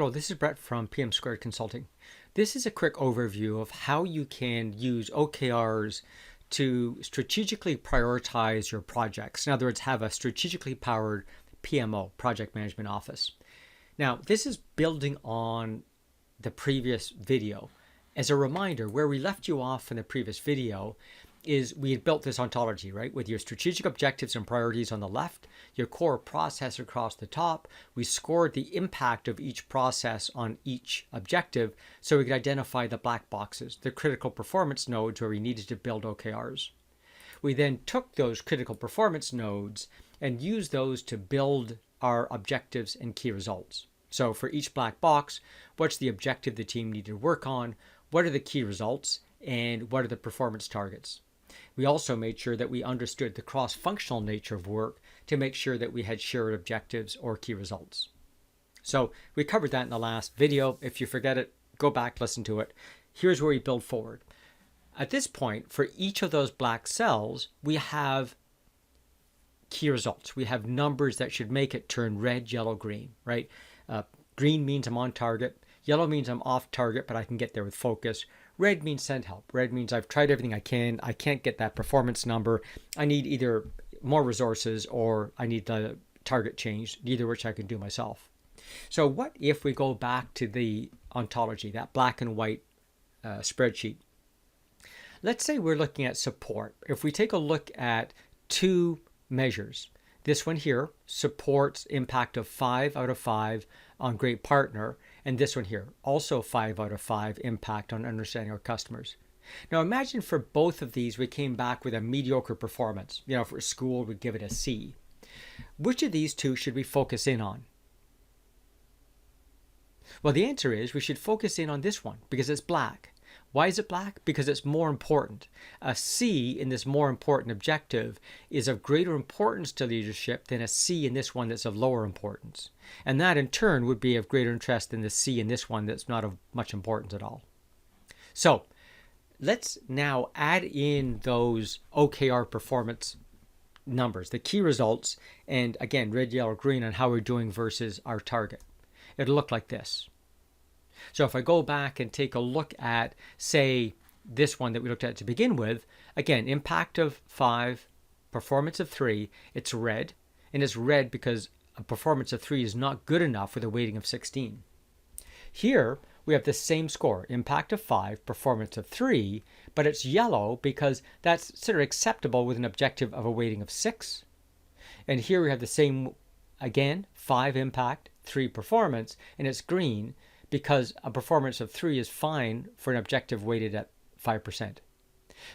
Hello, this is Brett from PM Squared Consulting. This is a quick overview of how you can use OKRs to strategically prioritize your projects. In other words, have a strategically powered PMO, Project Management Office. Now, this is building on the previous video. As a reminder, where we left you off in the previous video is we had built this ontology, right? With your strategic objectives and priorities on the left, your core process across the top. We scored the impact of each process on each objective so we could identify the black boxes, the critical performance nodes where we needed to build OKRs. We then took those critical performance nodes and used those to build our objectives and key results. So for each black box, what's the objective the team needed to work on? What are the key results? And what are the performance targets? We also made sure that we understood the cross-functional nature of work to make sure that we had shared objectives or key results. So we covered that in the last video. If you forget it, go back, listen to it. Here's where we build forward. At this point, for each of those black cells, we have key results. We have numbers that should make it turn red, yellow, green, right? Green means I'm on target. Yellow means I'm off target, but I can get there with focus. Red means send help. Red means I've tried everything I can. I can't get that performance number. I need either more resources or I need the target changed, neither of which I can do myself. So what if we go back to the ontology, that black and white spreadsheet? Let's say we're looking at support. If we take a look at two measures, this one here supports impact of 5 out of 5 on great partner, and this one here also 5 out of 5 impact on understanding our customers. Now imagine for both of these we came back with a mediocre performance. For school we'd give it a C. Which of these two should we focus in on? Well, the answer is we should focus in on this one because it's black. Why is it black? Because it's more important. A C in this more important objective is of greater importance to leadership than a C in this one that's of lower importance. And that in turn would be of greater interest than the C in this one that's not of much importance at all. So let's now add in those OKR performance numbers, the key results, and again, red, yellow, green on how we're doing versus our target. It'll look like this. So if I go back and take a look at, say, this one that we looked at to begin with, again, impact of 5, performance of 3, it's red. And it's red because a performance of 3 is not good enough with a weighting of 16. Here, we have the same score, impact of 5, performance of 3, but it's yellow because that's sort of acceptable with an objective of a weighting of 6. And here we have the same, again, 5 impact, 3 performance, and it's green because a performance of 3 is fine for an objective weighted at 5%.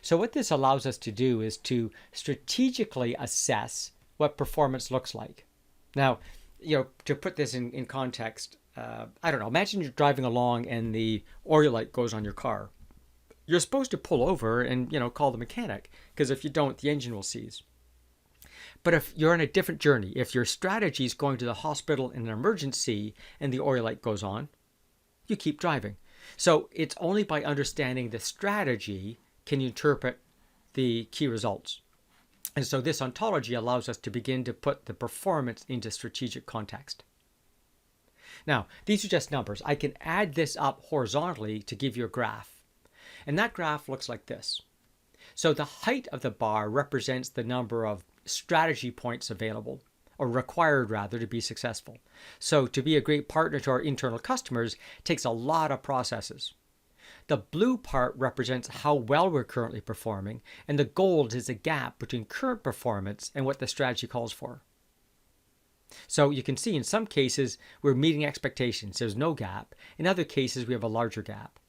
So what this allows us to do is to strategically assess what performance looks like. Now, to put this in context, I don't know, imagine you're driving along and the oil light goes on your car. You're supposed to pull over and, call the mechanic, because if you don't, the engine will seize. But if you're on a different journey, if your strategy is going to the hospital in an emergency and the oil light goes on, you keep driving. So it's only by understanding the strategy can you interpret the key results. And so this ontology allows us to begin to put the performance into strategic context. Now, these are just numbers. I can add this up horizontally to give you a graph. And that graph looks like this. So the height of the bar represents the number of strategy points available, or required rather, to be successful. So to be a great partner to our internal customers takes a lot of processes. The blue part represents how well we're currently performing, and the gold is a gap between current performance and what the strategy calls for. So you can see in some cases we're meeting expectations, there's no gap. In other cases we have a larger gap.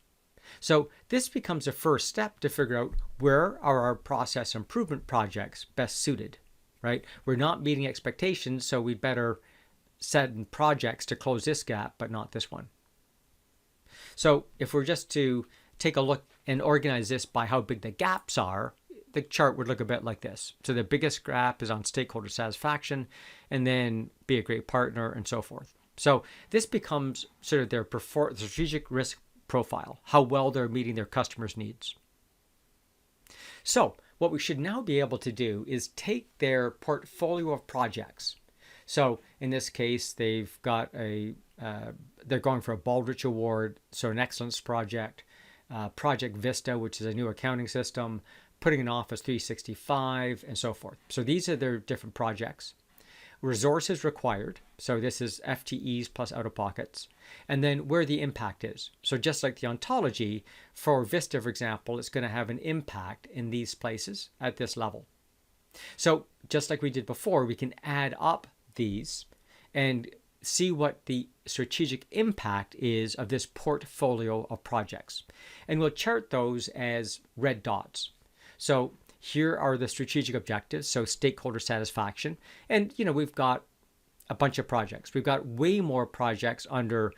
So this becomes a first step to figure out where are our process improvement projects best suited. Right? We're not meeting expectations, so we better set in projects to close this gap, but not this one. So if we're just to take a look and organize this by how big the gaps are, the chart would look a bit like this. So the biggest gap is on stakeholder satisfaction, and then be a great partner, and so forth. So this becomes sort of their strategic risk profile, how well they're meeting their customers' needs. So what we should now be able to do is take their portfolio of projects. So in this case, they've got they're going for a Baldrige Award, so an excellence project, Project Vista, which is a new accounting system, putting in Office 365, and so forth. So these are their different projects. Resources required, so this is FTEs plus out-of-pockets, and then where the impact is. So just like the ontology, for Vista, for example, it's going to have an impact in these places at this level. So just like we did before, we can add up these and see what the strategic impact is of this portfolio of projects. And we'll chart those as red dots. So here are the strategic objectives, so stakeholder satisfaction. And, we've got a bunch of projects. We've got way more projects under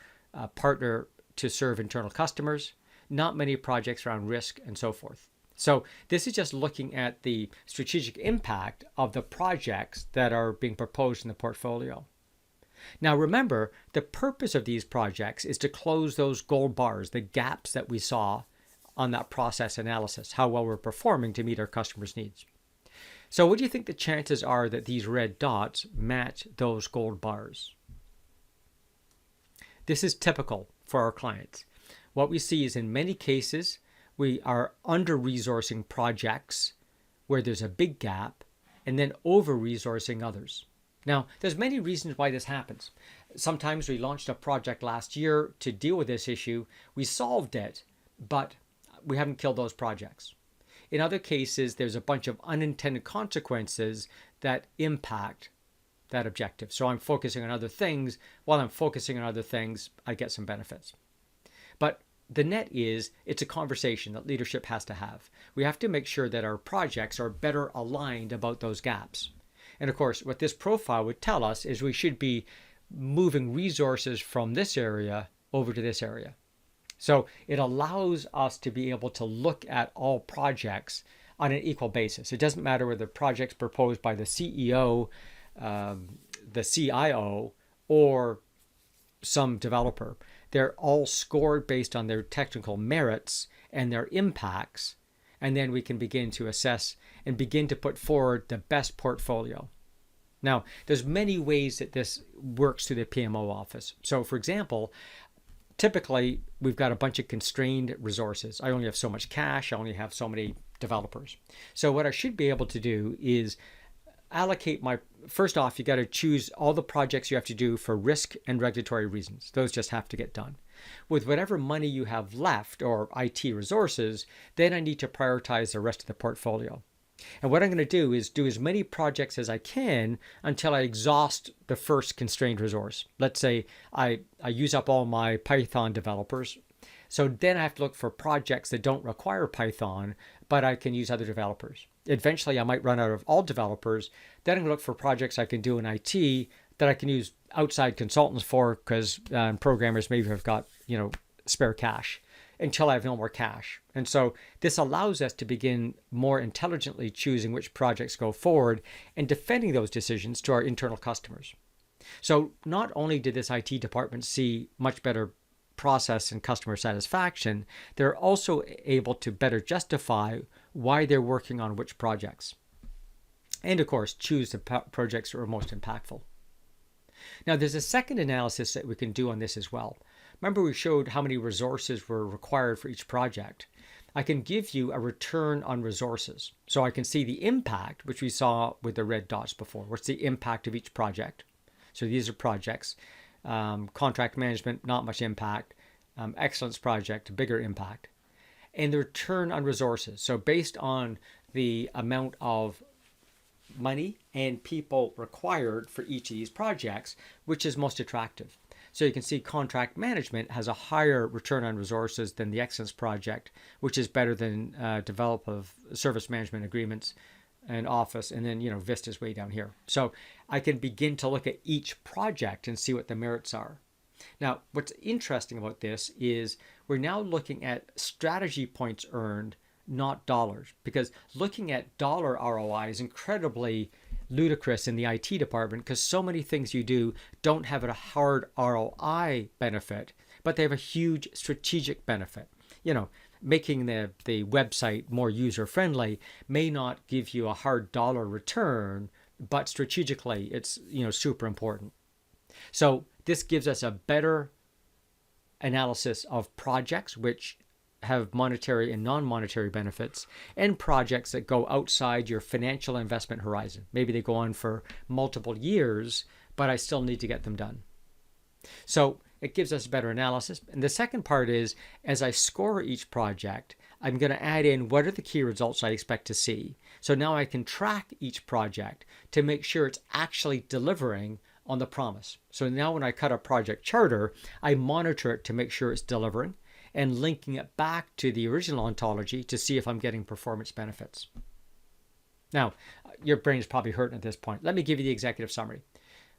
partner to serve internal customers, not many projects around risk and so forth. So this is just looking at the strategic impact of the projects that are being proposed in the portfolio. Now remember, the purpose of these projects is to close those gold bars, the gaps that we saw on that process analysis, how well we're performing to meet our customers' needs. So what do you think the chances are that these red dots match those gold bars? This is typical for our clients. What we see is in many cases, we are under-resourcing projects where there's a big gap and then over-resourcing others. Now, there's many reasons why this happens. Sometimes we launched a project last year to deal with this issue. We solved it, but we haven't killed those projects. In other cases, there's a bunch of unintended consequences that impact that objective. So I'm focusing on other things. While I'm focusing on other things, I get some benefits. But the net is, it's a conversation that leadership has to have. We have to make sure that our projects are better aligned about those gaps. And of course, what this profile would tell us is we should be moving resources from this area over to this area. So it allows us to be able to look at all projects on an equal basis. It doesn't matter whether the project's proposed by the CEO, the CIO, or some developer. They're all scored based on their technical merits and their impacts, and then we can begin to assess and begin to put forward the best portfolio. Now, there's many ways that this works through the PMO office. So, for example, typically we've got a bunch of constrained resources. I only have so much cash. I only have so many developers. So what I should be able to do is allocate first off, you got to choose all the projects you have to do for risk and regulatory reasons. Those just have to get done. With whatever money you have left or IT resources, then I need to prioritize the rest of the portfolio. And what I'm going to do is do as many projects as I can until I exhaust the first constrained resource. Let's say I use up all my Python developers. So then I have to look for projects that don't require Python, but I can use other developers. Eventually, I might run out of all developers. Then I'm going to look for projects I can do in IT that I can use outside consultants for because programmers maybe have got, spare cash until I have no more cash. And so this allows us to begin more intelligently choosing which projects go forward and defending those decisions to our internal customers. So not only did this IT department see much better process and customer satisfaction, they're also able to better justify why they're working on which projects. And of course, choose the projects that are most impactful. Now, there's a second analysis that we can do on this as well. Remember, we showed how many resources were required for each project. I can give you a return on resources. So I can see the impact, which we saw with the red dots before. What's the impact of each project? So these are projects. Contract management, not much impact. Excellence project, bigger impact. And the return on resources. So based on the amount of money and people required for each of these projects, which is most attractive. So you can see contract management has a higher return on resources than the excellence project, which is better than develop of service management agreements and Office, and then Vista's way down here. So I can begin to look at each project and see what the merits are. Now, what's interesting about this is we're now looking at strategy points earned, not dollars, because looking at dollar ROI is incredibly ludicrous in the IT department because so many things you do don't have a hard ROI benefit, but they have a huge strategic benefit. Making the website more user-friendly may not give you a hard dollar return, but strategically, it's super important. So this gives us a better analysis of projects which have monetary and non-monetary benefits, and projects that go outside your financial investment horizon. Maybe they go on for multiple years, but I still need to get them done. So it gives us better analysis. And the second part is, as I score each project, I'm going to add in what are the key results I expect to see. So now I can track each project to make sure it's actually delivering on the promise. So now when I cut a project charter, I monitor it to make sure it's delivering and linking it back to the original ontology to see if I'm getting performance benefits. Now, your brain is probably hurting at this point. Let me give you the executive summary.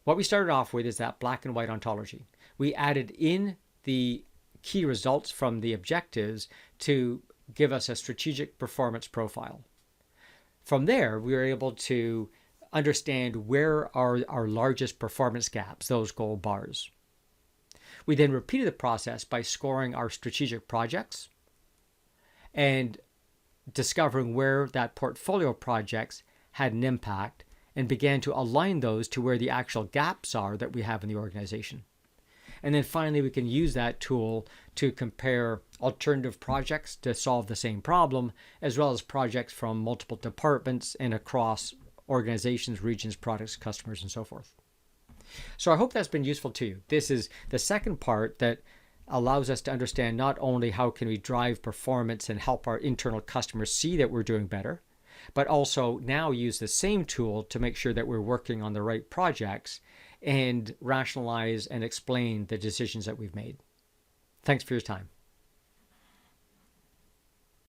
What we started off with is that black and white ontology. We added in the key results from the objectives to give us a strategic performance profile. From there, we were able to understand where are our largest performance gaps, those gold bars. We then repeated the process by scoring our strategic projects and discovering where that portfolio of projects had an impact, and began to align those to where the actual gaps are that we have in the organization. And then finally, we can use that tool to compare alternative projects to solve the same problem, as well as projects from multiple departments and across organizations, regions, products, customers, and so forth. So I hope that's been useful to you. This is the second part that allows us to understand not only how can we drive performance and help our internal customers see that we're doing better, but also now use the same tool to make sure that we're working on the right projects and rationalize and explain the decisions that we've made. Thanks for your time.